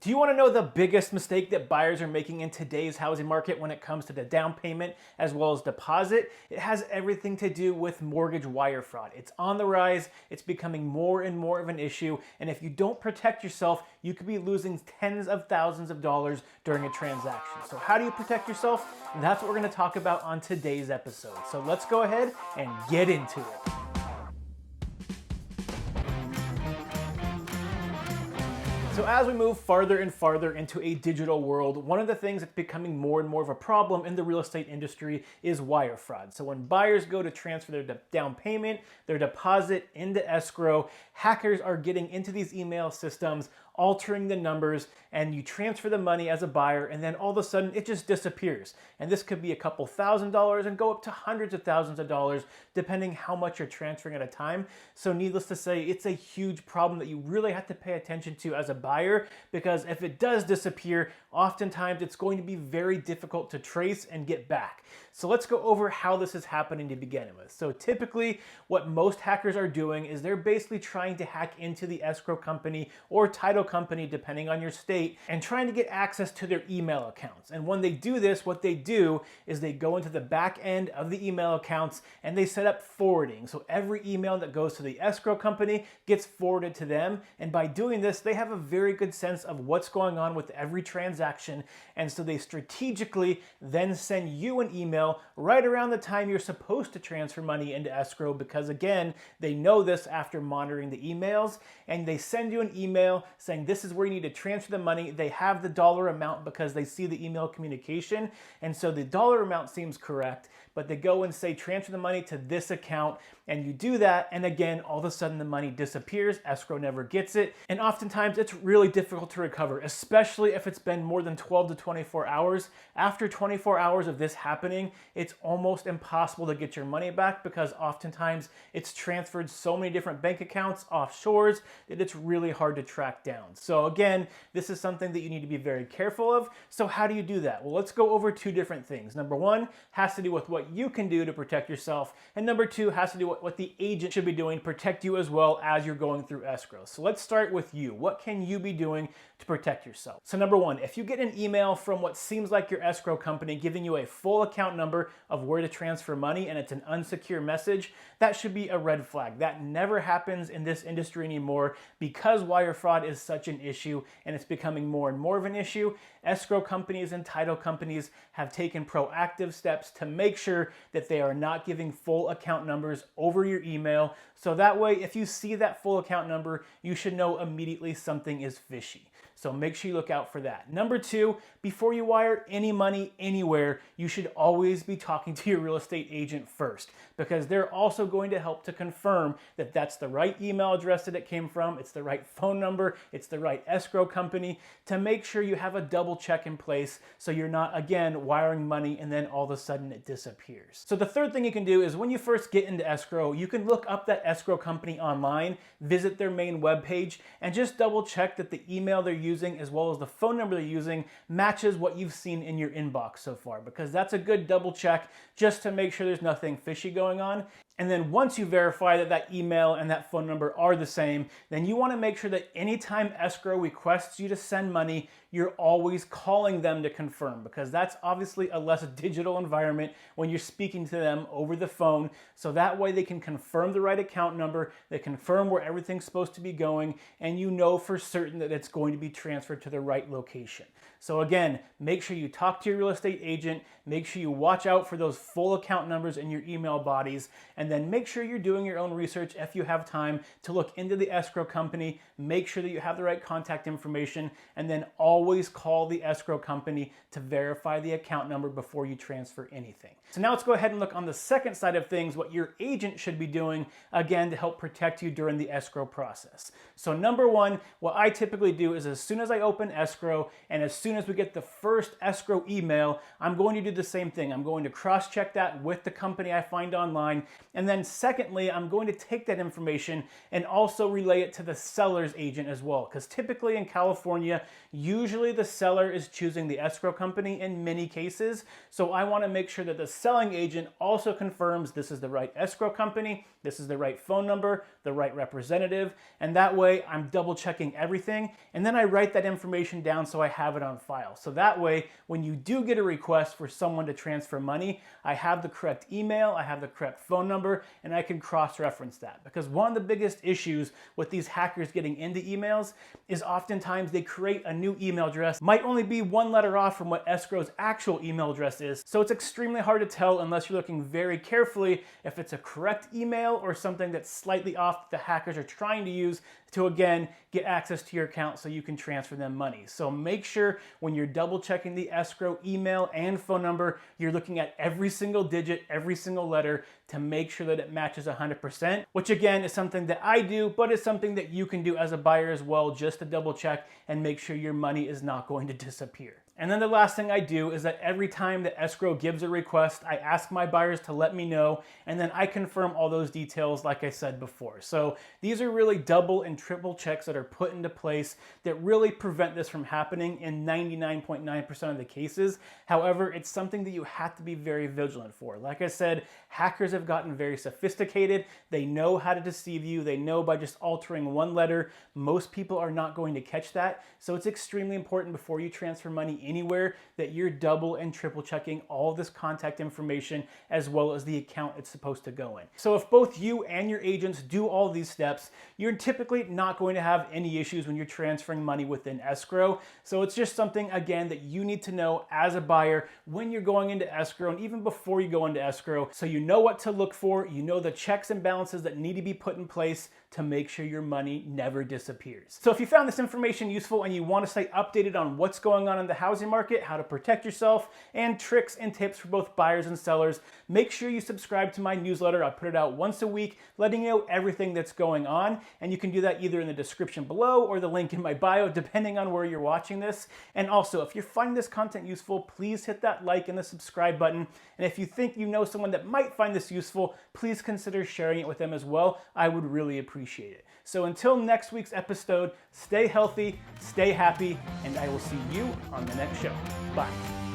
Do you want to know the biggest mistake that buyers are making in today's housing market when it comes to the down payment as well as deposit? It has everything to do with mortgage wire fraud. It's on the rise, it's becoming more and more of an issue, and if you don't protect yourself, you could be losing tens of thousands of dollars during a transaction. So how do you protect yourself? That's what we're going to talk about on today's episode. So let's go ahead and get into it. So as we move farther and farther into a digital world, one of the things that's becoming more and more of a problem in the real estate industry is wire fraud. So when buyers go to transfer their down payment, their deposit into escrow, hackers are getting into these email systems, altering the numbers, and you transfer the money as a buyer, and then all of a sudden it just disappears. And this could be a couple $1,000s and go up to hundreds of thousands of dollars, depending how much you're transferring at a time. So needless to say, it's a huge problem that you really have to pay attention to as a buyer, because if it does disappear, oftentimes it's going to be very difficult to trace and get back. So let's go over how this is happening to begin with. So typically what most hackers are doing is they're basically trying to hack into the escrow company or title company, depending on your state, and trying to get access to their email accounts. And when they do this, what they do is they go into the back end of the email accounts and they set up forwarding. So every email that goes to the escrow company gets forwarded to them. And by doing this, they have a very good sense of what's going on with every transaction. And so they strategically then send you an email right around the time you're supposed to transfer money into escrow, because again, they know this after monitoring the emails, and they send you an email saying this is where you need to transfer the money. They have the dollar amount because they see the email communication, and so the dollar amount seems correct, but they go and say transfer the money to this account, and you do that, and again, all of a sudden the money disappears, escrow never gets it, and oftentimes it's really difficult to recover, especially if it's been more than 12 to 24 hours. After 24 hours of this happening, it's almost impossible to get your money back, because oftentimes it's transferred so many different bank accounts offshores that it's really hard to track down. So again, this is something that you need to be very careful of. So how do you do that? Well, let's go over two different things. Number one has to do with what you can do to protect yourself, and number two has to do with what the agent should be doing to protect you as well as you're going through escrow. So let's start with you. What can you be doing to protect yourself? So number one, if you get an email from what seems like your escrow company giving you a full account number of where to transfer money and it's an unsecure message, that should be a red flag. That never happens in this industry anymore because wire fraud is such an issue and it's becoming more and more of an issue. Escrow companies and title companies have taken proactive steps to make sure that they are not giving full account numbers over your email. So that way, if you see that full account number, you should know immediately something is fishy. So make sure you look out for that. Number two, before you wire any money anywhere, you should always be talking to your real estate agent first, because they're also going to help to confirm that that's the right email address that it came from, it's the right phone number, it's the right escrow company, to make sure you have a double check in place so you're not, again, wiring money and then all of a sudden it disappears. So the third thing you can do is when you first get into escrow, you can look up that escrow company online, visit their main webpage, and just double check that the email they're using as well as the phone number they're using matches what you've seen in your inbox so far, because that's a good double check just to make sure there's nothing fishy going on. And then once you verify that that email and that phone number are the same, then you want to make sure that anytime escrow requests you to send money, you're always calling them to confirm, because that's obviously a less digital environment when you're speaking to them over the phone. So that way they can confirm the right account number, they confirm where everything's supposed to be going, and you know for certain that it's going to be transferred to the right location. So again, make sure you talk to your real estate agent, make sure you watch out for those full account numbers in your email bodies, and then make sure you're doing your own research if you have time to look into the escrow company, make sure that you have the right contact information, and then always call the escrow company to verify the account number before you transfer anything. So now let's go ahead and look on the second side of things, what your agent should be doing, again, to help protect you during the escrow process. So number one, what I typically do is as soon as I open escrow and as soon as we get the first escrow email, I'm going to do the same thing. I'm going to cross-check that with the company I find online, And then secondly, I'm going to take that information and also relay it to the seller's agent as well. Because typically in California, usually the seller is choosing the escrow company in many cases. So I want to make sure that the selling agent also confirms this is the right escrow company, this is the right phone number, the right representative, and that way I'm double checking everything, and then I write that information down so I have it on file. So that way, when you do get a request for someone to transfer money, I have the correct email, I have the correct phone number, and I can cross-reference that. Because one of the biggest issues with these hackers getting into emails is oftentimes they create a new email address, might only be one letter off from what escrow's actual email address is. So it's extremely hard to tell unless you're looking very carefully if it's a correct email or something that's slightly off that the hackers are trying to use to, again, get access to your account so you can transfer them money. So make sure when you're double checking the escrow email and phone number, you're looking at every single digit, every single letter to make sure that it matches 100%, which again is something that I do, but it's something that you can do as a buyer as well, just to double check and make sure your money is not going to disappear. And then the last thing I do is that every time that escrow gives a request, I ask my buyers to let me know, and then I confirm all those details like I said before. So these are really double and triple checks that are put into place that really prevent this from happening in 99.9% of the cases. However, it's something that you have to be very vigilant for. Like I said, hackers have gotten very sophisticated. They know how to deceive you. They know by just altering one letter, most people are not going to catch that. So it's extremely important before you transfer money anywhere that you're double and triple checking all this contact information as well as the account it's supposed to go in. So if both you and your agents do all these steps, you're typically not going to have any issues when you're transferring money within escrow. So it's just something, again, that you need to know as a buyer when you're going into escrow and even before you go into escrow, so you know what to look for, you know the checks and balances that need to be put in place to make sure your money never disappears. So if you found this information useful and you want to stay updated on what's going on in the housing market, how to protect yourself, and tricks and tips for both buyers and sellers, make sure you subscribe to my newsletter. I put it out once a week, letting you know everything that's going on, and you can do that either in the description below or the link in my bio, depending on where you're watching this. And also, if you're finding this content useful, please hit that like and the subscribe button. And if you think you know someone that might find this useful, please consider sharing it with them as well. I would really appreciate it. So until next week's episode, stay healthy, stay happy, and I will see you on the next show. Bye.